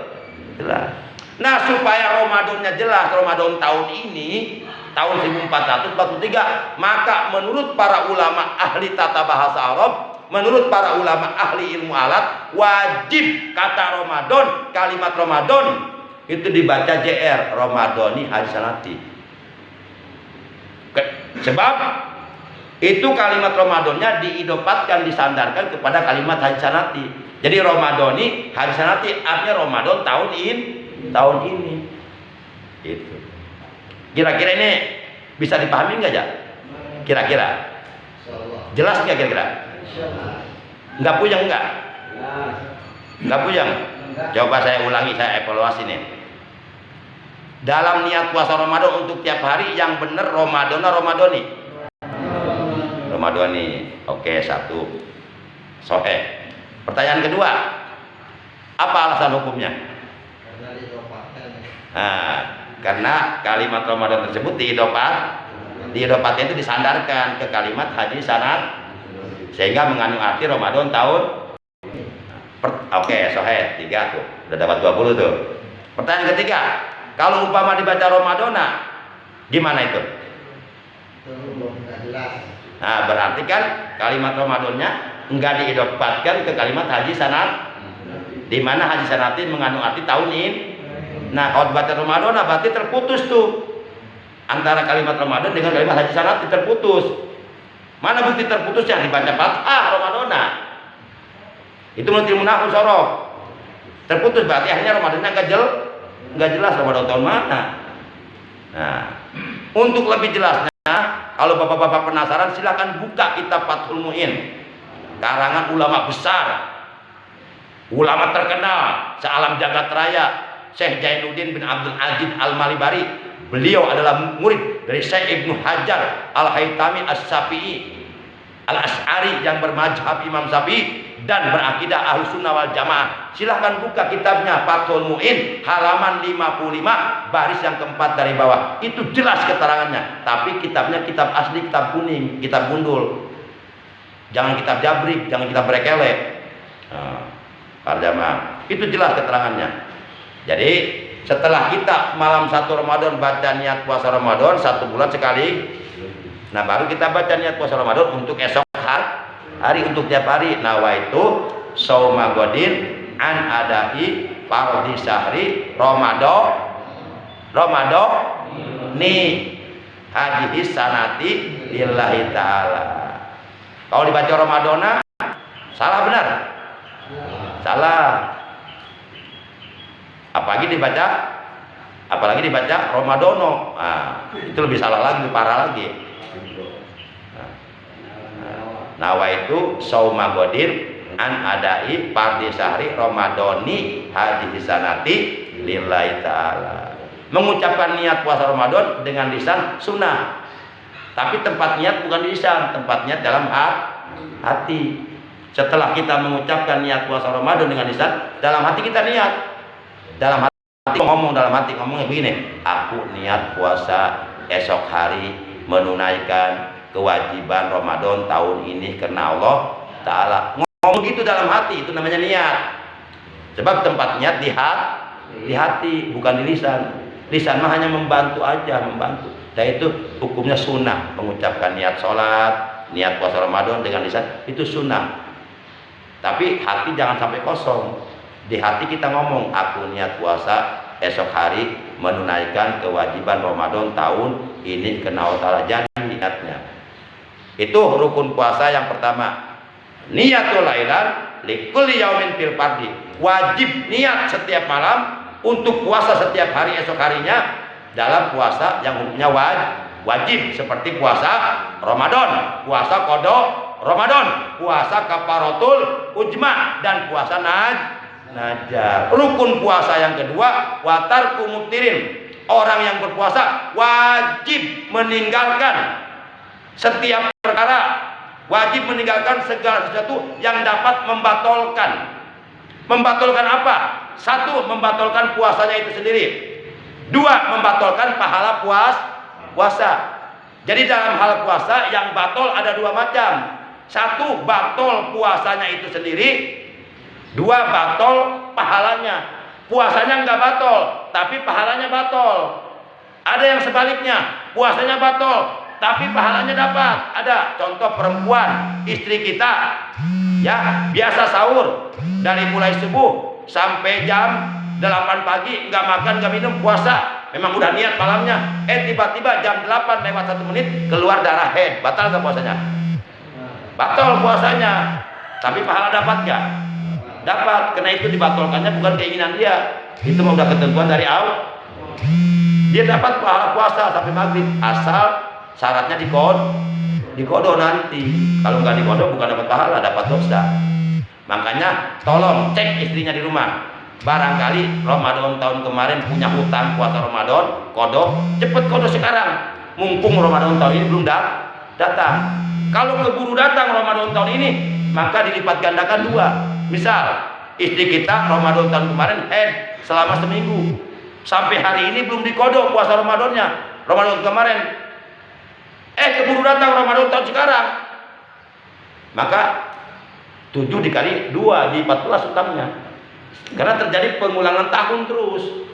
S1: Nah, supaya Ramadannya jelas, Ramadan tahun ini, tahun 1443, maka menurut para ulama ahli tata bahasa Arab menurut para ulama ahli ilmu alat, wajib kata Ramadan, kalimat Ramadan itu dibaca JR, Ramadhani Hasanati. Sebab itu kalimat Ramadannya diidopatkan, disandarkan kepada kalimat Hasanati. Jadi Ramadhani Hasanati artinya Ramadan tahun ini. Itu. Kira-kira ini bisa dipahami nggak ya? Kira-kira jelas nggak kira-kira? Nggak puyeng nggak? Nggak puyeng? Coba saya ulangi, saya evaluasi nih. Dalam niat puasa Ramadan untuk tiap hari yang benar Ramadhani. Oke, satu. Sohe. Pertanyaan kedua, apa alasan hukumnya? Nah, karena kalimat Ramadan tersebut diidopatkan itu disandarkan ke kalimat haji sanad sehingga mengandung arti Ramadan tahun. Oke, sohe 3 tuh. Udah dapat 20 tuh. Pertanyaan ketiga, kalau umpama dibaca Ramadana gimana itu? Nah, berarti kan kalimat Ramadannya enggak diidopatkan ke kalimat haji sanad, di mana haji sanad mengandung arti tahun ini. Nah, kalau dibaca Ramadan berarti terputus tuh antara kalimat Ramadan dengan kalimat haji sanad, terputus. Mana bukti terputusnya? Dibaca Fathah Ramadana. Itu menurut ilmu nahwu sorof. Terputus berarti akhirnya Ramadannya enggak jelas Ramadan tahun mana. Nah, untuk lebih jelasnya, kalau bapak-bapak penasaran silakan buka kitab Fathul Mu'in karangan ulama besar, ulama terkenal sealam jagat raya, Syekh Jainuddin bin Abdul Aziz Al-Malibari. Beliau adalah murid dari Syekh Ibnu Hajar Al-Haytami As-Syafi'i Al-Asy'ari yang bermazhab Imam Syafi'i dan berakidah Ahlus Sunnah wal Jamaah. Silahkan buka kitabnya Fathul Mu'in halaman 55 baris yang keempat dari bawah. Itu jelas keterangannya. Tapi kitabnya kitab asli, kitab kuning, kitab gundul. Jangan kitab jabrik, jangan kitab brekele. Para jamaah, itu jelas keterangannya. Jadi setelah kita malam 1 Ramadan baca niat puasa Ramadan 1 bulan sekali, nah baru kita baca niat puasa Ramadan untuk esok hari untuk tiap hari. Nawaitu shauma godin an adai fardhi syahri Ramadhani haji sanati lillahi ta'ala. Kalau dibaca Ramadana salah benar? Salah. Apalagi dibaca Ramadono. Nah, itu lebih salah lagi, parah lagi. Nawaitu shauma godin an adai fardhi syahri Ramadhani haji sanati lillahi ta'ala. Mengucapkan niat puasa Ramadan dengan lisan sunnah. Tapi tempat niat bukan di lisan, tempat niat dalam hati. Setelah kita mengucapkan niat puasa Ramadan dengan lisan, dalam hati kita niat. Dalam hati ngomongnya begini, aku niat puasa esok hari menunaikan kewajiban Ramadan tahun ini karena Allah Ta'ala. Ngomong gitu dalam hati, itu namanya niat. Sebab tempat niat di hati, bukan di lisan. Lisan mah hanya membantu aja, membantu. Dan itu hukumnya sunnah. Mengucapkan niat sholat, niat puasa Ramadan dengan lisan, itu sunnah. Tapi hati jangan sampai kosong. Di hati kita ngomong, aku niat puasa esok hari menunaikan kewajiban Ramadan tahun ini karena Allah Ta'ala. Jadi niatnya itu rukun puasa yang pertama. Niatul lailan likulli yaumin fil fardhi. Wajib niat setiap malam untuk puasa setiap hari esok harinya dalam puasa yang hukumnya wajib, seperti puasa Ramadan, puasa qada Ramadan, puasa kafaratul ujma, dan puasa najar. Rukun puasa yang kedua, watarku muftirin. Orang yang berpuasa wajib meninggalkan setiap perkara, wajib meninggalkan segala sesuatu yang dapat membatalkan. Membatalkan apa? 1, membatalkan puasanya itu sendiri. 2, membatalkan pahala puasa. Jadi dalam hal puasa yang batal ada 2 macam. 1, batal puasanya itu sendiri. 2, batal pahalanya. Puasanya enggak batal, tapi pahalanya batal. Ada yang sebaliknya, puasanya batal, tapi pahalanya dapat. Ada contoh perempuan, istri kita, ya biasa sahur dari mulai subuh sampai jam 8 pagi, nggak makan nggak minum, puasa. Memang udah niat malamnya, tiba-tiba jam 8 lewat 1 menit keluar darah haid, batal nggak puasanya? Batal puasanya. Tapi pahala dapat nggak? Dapat, karena itu dibatalkannya bukan keinginan dia, itu udah ketentuan dari Allah. Dia dapat pahala puasa sampai maghrib, asal syaratnya dikodo nanti. Kalau nggak dikodo bukan dapat pahala, dapat dosa. Makanya tolong cek istrinya di rumah. Barangkali Ramadan tahun kemarin punya hutang puasa Ramadan, kodok, cepet kodok sekarang. Mumpung Ramadan tahun ini belum datang. Kalau keburu datang Ramadan tahun ini, maka dilipat gandakan 2. Misal istri kita Ramadan tahun kemarin haid selama seminggu, sampai hari ini belum dikodok puasa Ramadannya, Ramadan kemarin. Keburu datang Ramadan tahun sekarang, maka 7 dikali 2 di 14 utangnya. Karena terjadi pengulangan tahun terus.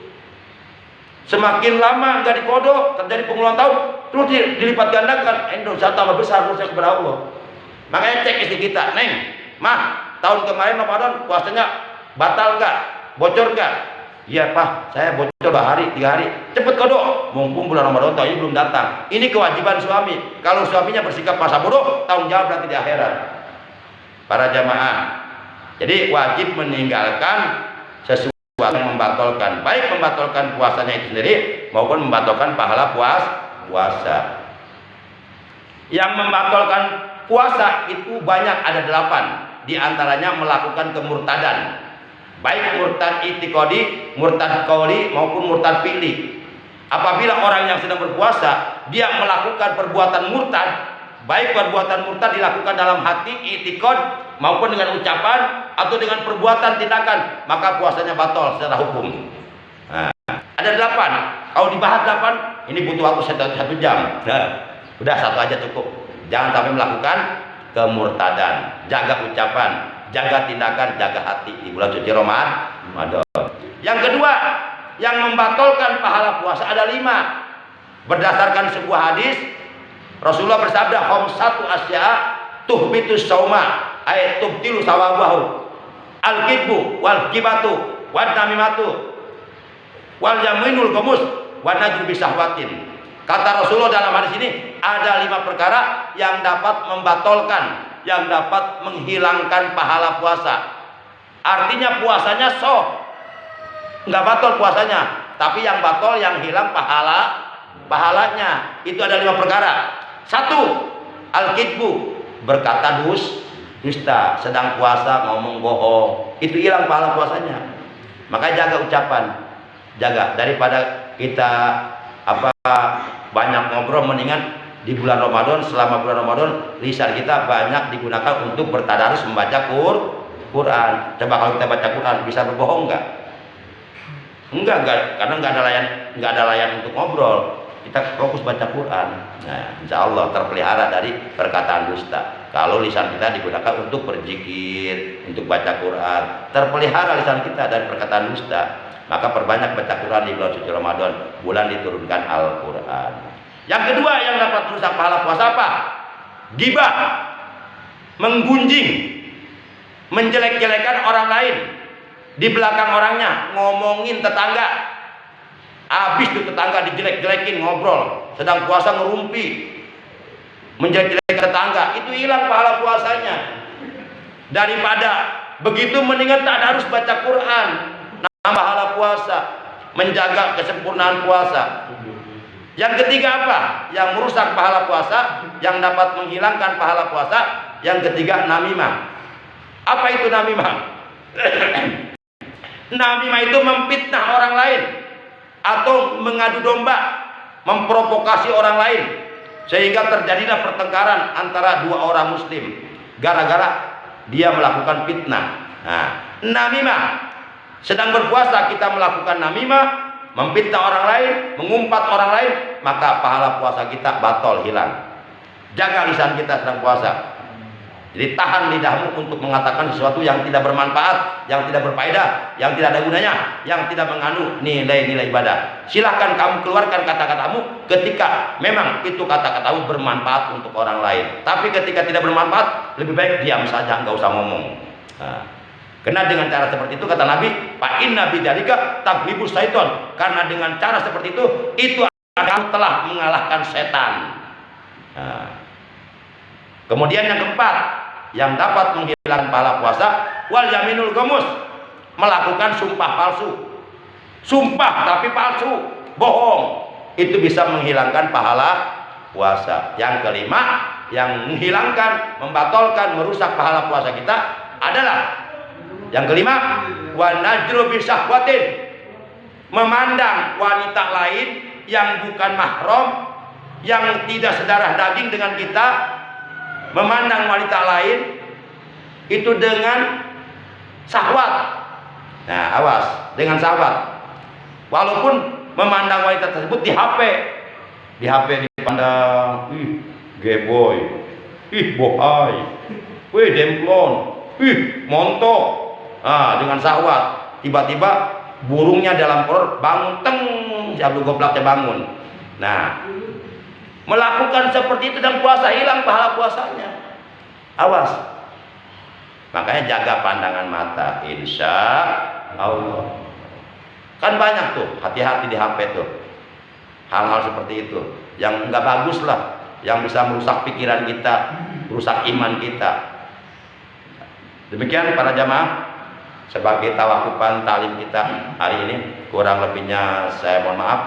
S1: Semakin lama nggak dikodok, terjadi pengulangan tahun, terus dilipat gandakan, dosa tambah besar dosa kepada Allah. Makanya cek istri kita, Neng, Mah, tahun kemarin Ramadan puasanya batal nggak, bocor nggak? Iya Pak, saya bocor 2 hari, 3 hari. Cepet kodok, mumpung bulan Ramadan tahun ini belum datang. Ini kewajiban suami. Kalau suaminya bersikap masa bodoh, tanggung jawab nanti di akhirat. Para jamaah, jadi wajib meninggalkan sesuatu yang membatalkan, baik membatalkan puasanya itu sendiri maupun membatalkan pahala puasa. Yang membatalkan puasa itu banyak, ada 8. Di antaranya melakukan kemurtadan, baik murtad i'tiqadi, murtad qauli maupun murtad fi'li. Apabila orang yang sedang berpuasa dia melakukan perbuatan murtad, baik perbuatan murtad dilakukan dalam hati i'tiqad maupun dengan ucapan atau dengan perbuatan tindakan, maka puasanya batal secara hukum. Nah, ada 8. Kalau dibahas 8 ini butuh waktu 1 jam. Nah, udah 1 aja cukup. Jangan sampai melakukan kemurtadan. Jaga ucapan, jaga tindakan, jaga hati di bulan suci Ramadan. Yang kedua, yang membatalkan pahala puasa ada 5. Berdasarkan sebuah hadis, Rasulullah bersabda, "Khamsatu asya'a tuhbitus shauma." Ayat tubtilu sawabahu, al-kidbu wal kibatu wal namimatu wal yaminul gomus wa najru bisahwatin. Kata Rasulullah dalam hadis ini, ada 5 perkara yang dapat membatalkan, yang dapat menghilangkan pahala puasa. Artinya puasanya sah, nggak batal puasanya, tapi yang batal, yang hilang pahalanya. Itu ada 5 perkara. 1, al-kidbu, berkata dusta, sedang puasa ngomong bohong, itu hilang pahala puasanya. Maka jaga ucapan, jaga, daripada kita banyak ngobrol, mendingan di bulan Ramadan, selama bulan Ramadan lisan kita banyak digunakan untuk bertadarus membaca Quran. Coba kalau kita baca Quran bisa berbohong nggak? Enggak, karena nggak ada layan untuk ngobrol. Kita fokus baca Quran. Nah, insya Allah terpelihara dari perkataan dusta. Kalau lisan kita digunakan untuk berzikir, untuk baca Quran, terpelihara lisan kita dari perkataan dusta. Maka perbanyak baca Quran di bulan suci Ramadan, bulan diturunkan Al-Quran. Yang kedua yang dapat merusak pahala puasa apa? Ghibah, menggunjing, menjelek-jelekan orang lain di belakang orangnya, ngomongin tetangga. Habis tuh tetangga dijelek-jelekin, ngobrol, sedang puasa ngerumpi, menjelek-jelekan tetangga, itu hilang pahala puasanya. Daripada begitu mendingan tak harus baca Quran, nambah pahala puasa, menjaga kesempurnaan puasa. Yang ketiga apa? Yang merusak pahala puasa, yang dapat menghilangkan pahala puasa. Yang ketiga namimah. Apa itu namimah? Namimah itu memfitnah orang lain atau mengadu domba, memprovokasi orang lain, sehingga terjadilah pertengkaran antara 2 orang muslim gara-gara dia melakukan fitnah. Nah, namimah, sedang berpuasa kita melakukan namimah, memfitnah orang lain, mengumpat orang lain, maka pahala puasa kita batal, hilang. Jaga lisan kita sedang puasa. Jadi tahan lidahmu untuk mengatakan sesuatu yang tidak bermanfaat, yang tidak berfaedah, yang tidak ada gunanya, yang tidak mengandung nilai-nilai ibadah. Silahkan kamu keluarkan kata-katamu ketika memang itu kata-katamu bermanfaat untuk orang lain. Tapi ketika tidak bermanfaat, lebih baik diam saja, nggak usah ngomong. Nah, karena dengan cara seperti itu kata Nabi, Pak Inna bidzalika taglibus syaiton. Karena dengan cara seperti itu kamu telah mengalahkan setan. Nah, kemudian yang keempat, yang dapat menghilangkan pahala puasa, wal yaminul ghamus, melakukan sumpah palsu. Sumpah tapi palsu, bohong, itu bisa menghilangkan pahala puasa. Yang kelima, yang menghilangkan, membatalkan, merusak pahala puasa kita adalah yang kelima, wa najru bisahwatin, memandang wanita lain yang bukan mahram, yang tidak sedarah daging dengan kita, memandang wanita lain itu dengan syahwat. Nah, awas, dengan syahwat. Walaupun memandang wanita tersebut di HP dipandang, ih, geboy, ih, bohai, wih, demplon, ih, montok. Nah, dengan syahwat, tiba-tiba burungnya dalam perut bangun, teng, si Abdul Goblaknya bangun. Nah, melakukan seperti itu dan puasa hilang pahala puasanya. Awas. Makanya jaga pandangan mata, insya Allah. Kan banyak tuh, hati-hati di HP tuh. Hal-hal seperti itu yang nggak bagus lah, yang bisa merusak pikiran kita, merusak iman kita. Demikian para jamaah, sebagai tawakupan talim kita hari ini, kurang lebihnya saya mohon maaf.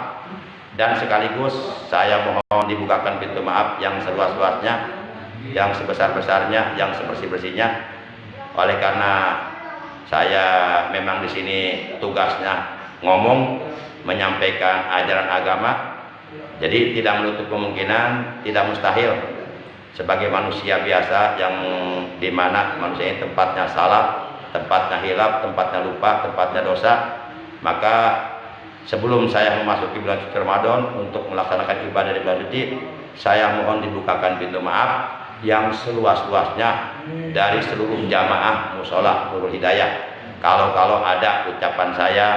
S1: Dan sekaligus saya mohon dibukakan pintu maaf yang seluas-luasnya, yang sebesar-besarnya, yang sebersih-bersihnya. Oleh karena saya memang di sini tugasnya ngomong, menyampaikan ajaran agama, jadi tidak menutup kemungkinan, tidak mustahil sebagai manusia biasa yang dimana manusia ini tempatnya salah, tempatnya hilaf, tempatnya lupa, tempatnya dosa. Maka sebelum saya memasuki bulan suci Ramadan untuk melaksanakan ibadah di bulan suci, saya mohon dibukakan pintu maaf yang seluas-luasnya dari seluruh jamaah mushola Nurul Hidayah. Kalau ada ucapan saya,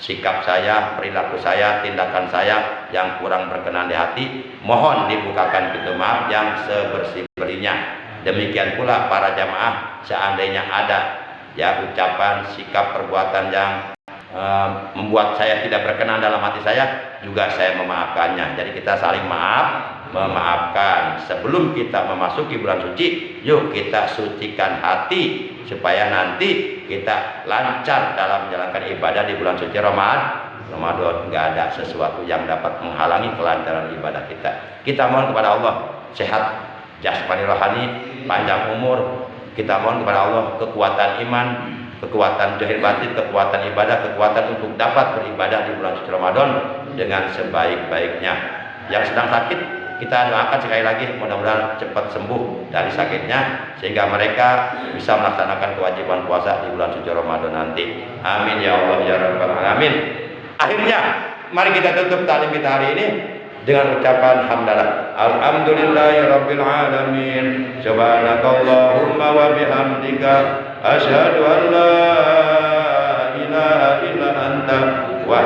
S1: sikap saya, perilaku saya, tindakan saya yang kurang berkenan di hati, mohon dibukakan pintu maaf yang sebersih-bersihnya. Demikian pula para jamaah, seandainya ada ya ucapan, sikap, perbuatan yang membuat saya tidak berkenan dalam hati saya, juga saya memaafkannya. Jadi kita saling memaafkan. Sebelum kita memasuki bulan suci, yuk kita sucikan hati supaya nanti kita lancar dalam menjalankan ibadah di bulan suci Ramadan. Nggak ada sesuatu yang dapat menghalangi kelancaran ibadah kita. Kita mohon kepada Allah sehat jasmani rohani, panjang umur. Kita mohon kepada Allah kekuatan iman, kekuatan zahir batin, kekuatan ibadah, kekuatan untuk dapat beribadah di bulan suci Ramadan dengan sebaik-baiknya. Yang sedang sakit, kita doakan sekali lagi mudah-mudahan cepat sembuh dari sakitnya sehingga mereka bisa melaksanakan kewajiban puasa di bulan suci Ramadan nanti. Amin ya Allah ya rabbal alamin. Akhirnya mari kita tutup talim kita hari ini dengan ucapan hamdalah. Alhamdulillahirabbil alamin. Subhanakallahumma wa bihamdika asyhadu an la